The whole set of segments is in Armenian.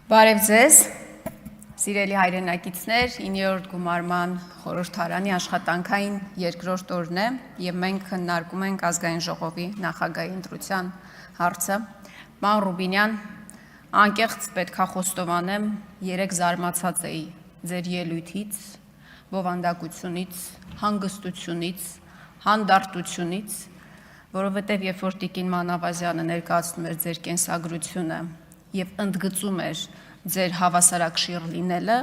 Բարև ձեզ, սիրելի հայրենակիցներ, 9-րդ գումարման խորհրդարանի աշխատանքային երկրորդ օրն է և մենք քննարկում ենք ազգային ժողովի նախագահի ընտրության հարցը։ Պարոն Ռուբինյան, անկեղծ պետք է խոստովանեմ, երեկ զարմացած էի ձեր ելույթից, բովանդակությունից, հանգստությունից, հանդարտությունից, որովհետև երբ որ Տիկին Մանավազյանը ներկայացնում էր ձեր կենսագրությունը և ընդգծում էր ձեր հավասարակշիռ լինելը,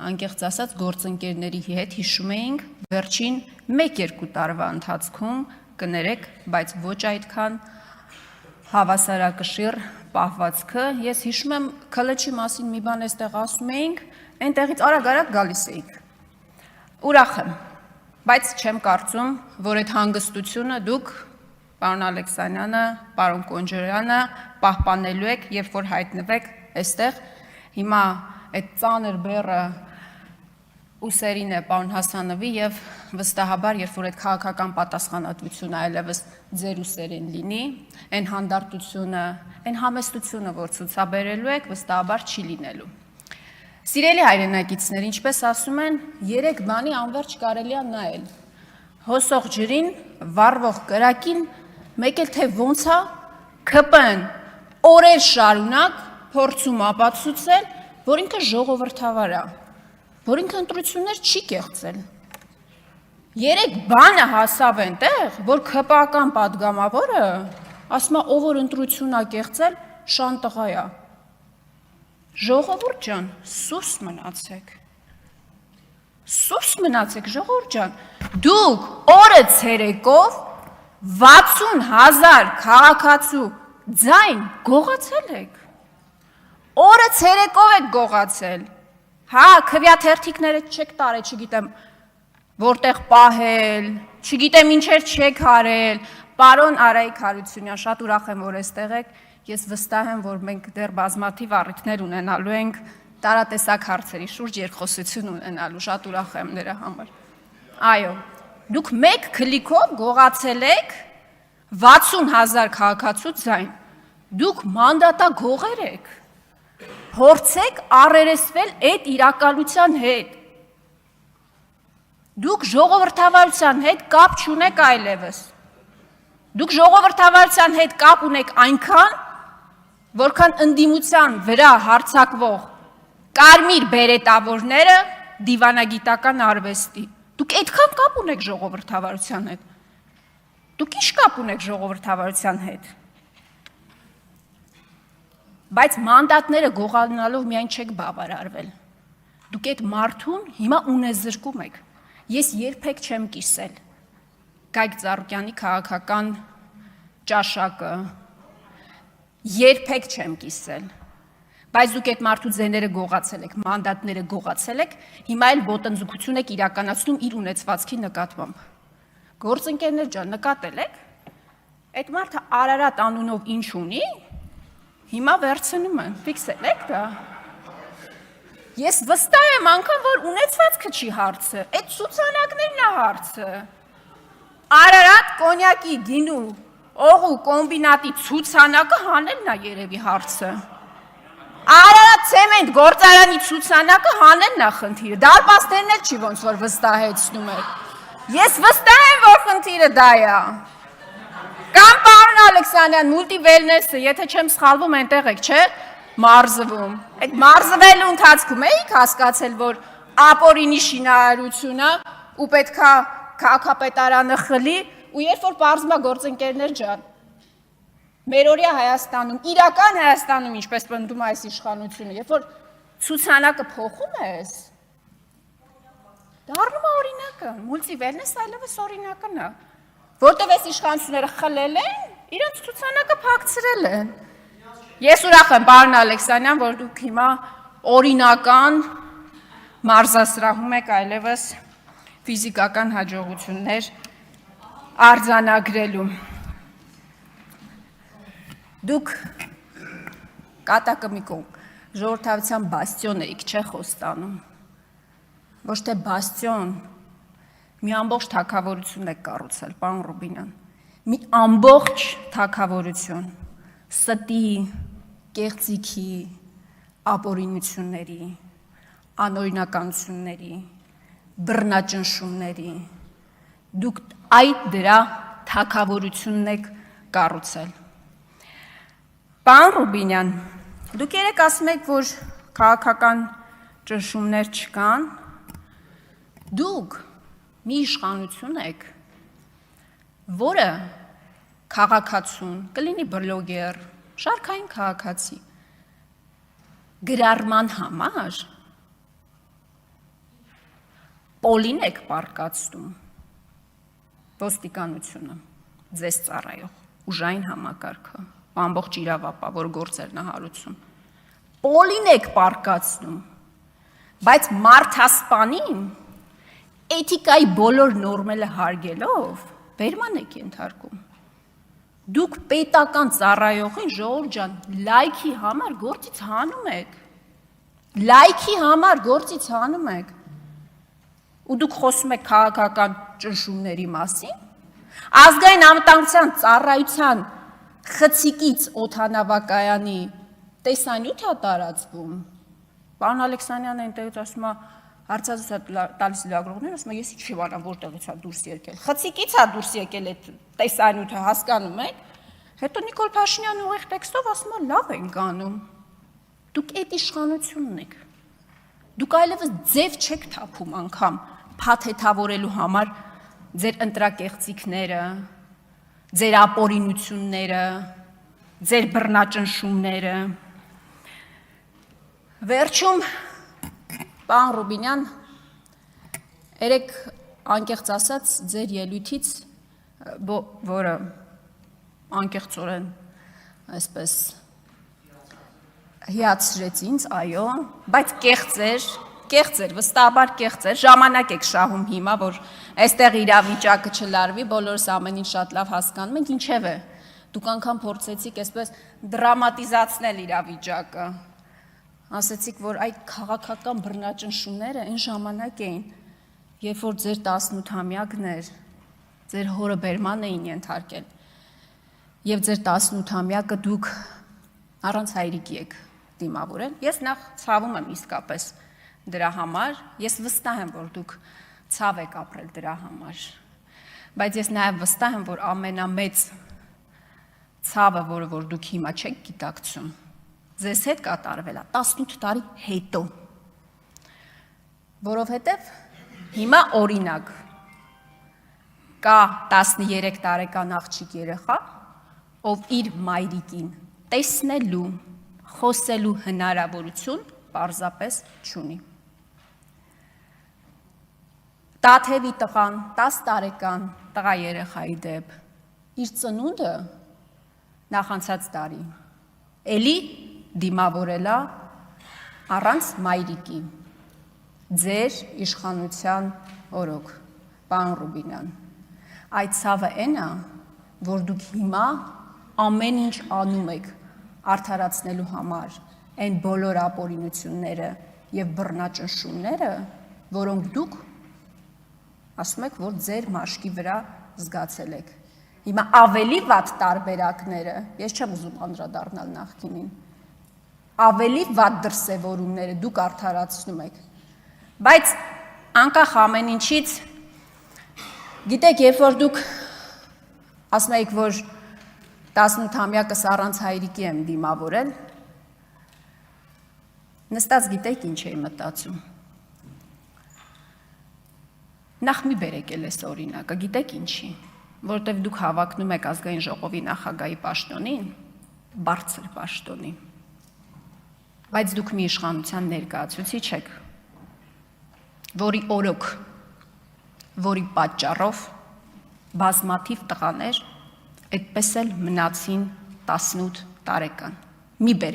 անկեղծ ասած գործընկերների հետ հիշում էինք վերջին 1-2 տարվա ընթացքում, կներեք, բայց ոչ այդքան հավասարակշիռ պահվածքը, ես հիշում եմ քլեչի մասին մի բան էստեղ ասում էինք, այնտեղից արագ գալիս էիք, ուրախ եմ, բայց չեմ կարծում, որ այդ հանգստությունը դուք պարոն Ալեքսանյանը, պարոն Կոնջարյանը պահպանելու եք, երբ որ հայտնվեք այստեղ, հիմա այդ ծանր բեռը ուսերին է պարոն Հասանովի և վստահաբար, երբ որ այդ քաղաքական պատասխանատվությունը այլևս ձեր ուսերին լինի, այն հանդարտությունը, այն համեստությունը, որ ցուցաբերելու եք, վստահաբար չի լինելու։ Սիրելի հայրենակիցներ, ինչպես ասում են, 3 բանի անվերջ կարելի է նայել։ Հոսող ջրին, վառվող կրակին, մեկ էլ թե ոնց է ԿՊ-ն օրեր շարունակ փորձում ապացուցել, որ ինքը ժողովրդավար է, որ ինքը ընտրություններ չի կեղծել։ 3 բանը հասավ այնտեղ, որ ԿՊ-ական պատգամավորը ասում է, ով որ ընտրություն է կեղծել, շանտղա է։ Ժողովուրդ ջան, սուս մնացեք, ժողովուրդ ջան, դուք օրը ցերեկով 60,000 քաղաքացու ձայն գողացել եք, օրը ցերեկով եք գողացել, հա, քվյաթերթիկները չեք տարել, չգիտեմ, որտեղ պահել, չգիտեմ ինչեր չեք արել, պարոն Արայիկ Հարությունյան, շատ ուրախ եմ, որ այստեղ եք, ես վստահ եմ, որ մենք դեռ բազմաթիվ առիթներ ունենալու ենք տարատեսակ հարցերի շուրջ երկխոսություն ունենալու, շատ ուրախ եմ նրա համար։ Այո, դուք մեկ քլիկով գողացել եք 60,000 քաղաքացու ձայն, դուք մանդատագողեր եք, փորձեք առերեսվել այդ իրակալության հետ, դուք ժողովրդավարության հետ կապ չունեք այլևս, դուք ժողովրդավարության հետ կապ ունեք այնքան, որքան ընդդիմության վրա հարձակվող կարմիր բերետավորները դիվանագիտական արվեստի, դուք այդքան կապ ունեք ժողովրդավարության հետ, դուք ինչ կապ ունեք ժողովրդավարության հետ, բայց մանդատները գողանալով միայն չեք բավարարվել, դուք այդ մարդուն հիմա ունեզրկում եք, ես երբեք չեմ կիսել Գագիկ Ծառուկյանի քաղաքական ճաշակը, երբեք չեմ կիսել, բայց դուք այդ մարդու ձեները գողացել եք, մանդատները գողացել եք, հիմա էլ ոտնձգություն եք իրականացնում իր ունեցվածքի նկատմամբ։ Գործընկերներ ջան, նկատել եք, այդ մարդը Արարատ անունով ինչ ունի, հիմա վերցնում են, ֆիքսել եք դա։ Ես վստահ եմ անգամ, որ ունեցվածքը չի հարցը, այդ ցուցանակներն է հարցը։ Արարատ կոնյակի գինու օղու կոմբինատի ցուցանակը հանելն է երևի հարցը։ Արարատ ցեմենտ գործարանի ցուցանակը հանելն է խնդիրը։ Դարպասներն էլ չի ոնց որ վստահեցնում եք։ Ես վստահ եմ, որ խնդիրը դա է։ Կամ պարոն Ալեքսանյան, մուլտիվելնեսը, եթե չեմ սխալվում, այնտեղ եք, չէ՞, մարզվում։ Այդ մարզվելու ընթացքում էիք հասկացել, որ ապօրինի շինարարությունը ու պետքա քաղաքապետարանը խլի, ու երբ որ պարզվում է գործընկերներ ջան, մերօրյա Հայաստանում, իրական Հայաստանում, ինչպես պնդում է այս իշխանությունը, երբ որ ցուցանակը փոխում ես, դառնում է օրինակը, մուլտիվելնես այլևս օրինակն է, որտև այս իշխանությունները խլել են, իրենց ցուցանակը փակցրել են։ Ես ուրախ եմ, պարոն Ալեքսանյան, որ դուք հիմա օրինական մարզասրահում եք այլևս ֆիզիկական հաջողություններ արձանագրելու։ Դուք կատակը մի կողմ ժողովրդավարության բաստիոն էիք, չէ՞ խոստանում։ Ոչ թե բաստիոն, մի ամբողջ թագավորություն եք կառուցել, պարոն Ռուբինյան։ Մի ամբողջ թագավորություն, ստի, կեղծիքի, ապօրինությունների, անօրինականությունների, բռնաճնշումների, դուք այդ դրա թագավորությունն եք կառուցել։ Պարոն Ռուբինյան, դուք երեք ասում եք, որ քաղաքական ճնշումներ չկան, դուք մի իշխանություն եք, որը քաղաքացուն, կլինի բլոգեր, շարքային քաղաքացի, գրառման համար պոլին եք պարկացնում ոստիկանությունը, ձեզ ծառայող, ուժային համակարգը, ամբողջ իրավապահ, որ գործերն է հարուցում, պոլին եք պարկացնում, բայց մարդասպանին էթիկայի բոլոր նորմերը հարգելով բերման եք ենթարկում։ Դուք պետական ծառայողին, ժողովուրդ ջան, լայքի համար գործից հանում եք։ Լայքի համար գործից հանում եք։ Ու դուք խոսում եք քաղաքական ճնշումների մասին։ Ազգային անվտանգության ծառայության խցիկից օդանավակայանի տեսանյութ է տարածվում։ Պարոն Ալեքսանյանը այնտեղից ասում է, հարցազրույց է տալիս լրագրողներին, ասում է, ես չիմանամ որտեղից է դուրս եկել։ Խցիկից է դուրս եկել այդ տեսանյութը, հասկանում եք։ Հետո Նիկոլ Փաշինյանը ուղիղ տեքստով ասում է, լավ ենք անում։ Դուք այդ իշխանությունն եք։ Դուք այլևս ձև չեք թափում անգամ փաթեթավորելու համար ձեր ընտրակեղծիքները, ձեր ապօրինությունները, ձեր բռնաճնշումները։ Վերջում Պարոն Ռուբինյան, երեք անկեղծ ասած ձեր ելույթից, որը անկեղծորեն այսպես հիացրեց ինձ, այո, բայց կեղծ էր, վստահաբար կեղծ էր, ժամանակ եք շահում հիմա, որ այստեղ իրավիճակը չլարվի, բոլորս ամեն ինչ շատ լավ հասկանում ենք, ինչևէ, դուք անգամ փորձեցիք այսպես դրամատիզացնել իրավիճակը, ասեցիք, որ այդ քաղաքական բռնաճնշումները այն ժամանակ էին, երբ որ ձեր 18-ամյակն էր, ձեր հորը բերման էին ենթարկել, եւ ձեր 18-ամյակը դուք առանց հայրիկի եք դիմավորել։ Ես նախ ցավում եմ իսկապես դրա համար, ես վստահ եմ, որ դուք ցավ եք ապրել դրա համար, բայց ես նաեւ վստահ եմ, որ ամենամեծ ցավը, որ դուք հիմա չեք գիտակցում, ձեզ հետ կատարվել է 18 տարի հետո, որովհետև հիմա օրինակ կա 13 տարեկան աղջիկ երեխա, ով իր մայրիկին տեսնելու, խոսելու հնարավորություն պարզապես չունի։ Տաթևի տղան, 10 տարեկան տղա երեխայի դեպ, իր ծնունդը նախանցած տարի, էլի դիմավորելա առանց մայրիկի, ձեր իշխանության օրոք, պարոն Ռուբինյան, այդ ցավը այն է, որ դուք հիմա ամեն ինչ անում եք արդարացնելու համար, այն բոլոր ապօրինությունները եւ բռնաճնշումները, որոնք դուք ասում եք, որ ձեր մաշկի վրա զգացել եք։ Հիմա ավելի վատ տարբերակները, ես չեմ ուզում անդրադառնալ նախկինին, ավելի վատ դրսևորումները դուք արդարացնում եք, բայց անկախ ամեն ինչից, գիտեք, երբ որ դուք ասում եք, որ 18-ամյակս առանց հայրիկի եմ դիմավորել, նստած գիտեք ինչ էի մտածում, նախ մի բերեք էլ ես օրինակը, գիտեք ինչի, որտեվ դուք հավակնում եք ազգային ժողովի նախագահի պաշտոնին, բարձր պաշտոնի, բայց դուք մի իշխանության ներկայացուցիչ եք, որի օրոք, որի պատճառով բազմաթիվ տղաներ այդպես էլ մնացին 18 տարեկան, մի բերեք